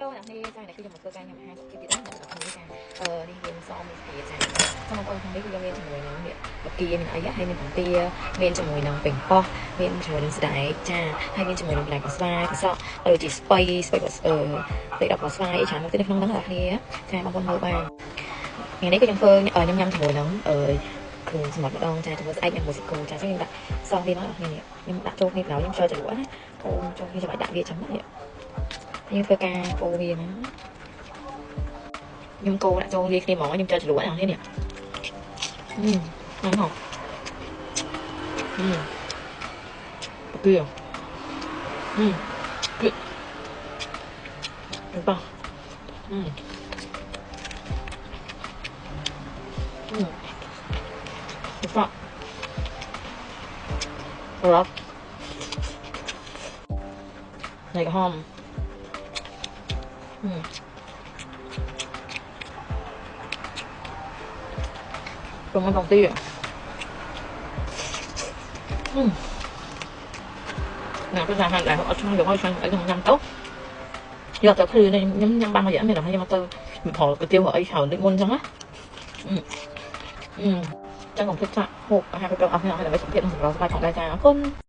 Hello អ្នកនាងចាអ្នកខ្ញុំមកធ្វើការញ៉ាំអាហារសុខភាពទៀតណាអ្នកនាងចានេះយើងសមមួយទៀតចាសូមបងប្អូនខាងនេះគឺយើងមានជាមួយនឹងនេះបកាមានអីហើយមានបង្ទាមានជាមួយនឹងពេញប៉ោះមានជាមួយនឹងស្ដែកចាហើយមានជាមួយនឹងបន្លែកស្វាយកសក់ដូចជាស្ពៃពេលដល់ស្វាយច្រើនទៅនៅក្នុងហ្នឹងអ្នកនាងចាបងប្អូនមើលបានថ្ងៃនេះគឺខ្ញុំធ្វើញ៉ាំជាមួយនឹងគ្រឿងសម្រាប់ម្ដងចាជាមួយស្អែកនិងមួយសាច់គោចាខ្ញុំដាក់សងវាមកនេះខ្ញុំដាក់ចូលគ្នាក្រោយខ្ញុំចូលចលក់ណាអូចូលគ្នាចាំបាច់ដាក់វាចឹងនេះខ្ញុំធ្វើការកូរវាណាខ្ញុំកូរដាក់ចូលវាគ្នាហ្មងខ្ញុំចូលជ្រលក់ហ្នឹងនេះហ្នឹងហ៎គឺគឺប៉ះប៉ះรับในห้องตรงนั้นตรงที่nào cái hàng lại họ cho được hơi sang ở trong nhâm tốt giờ tới khi này nhâm ba mà dễ mình làm hay mà tôi mình thò cái tiêu ở ấy thảo định môn chẳng á trong phòng khách sạn hộp hai cái đồ ăn hay là mấy trọng thiện của nó vai phòng đại trà không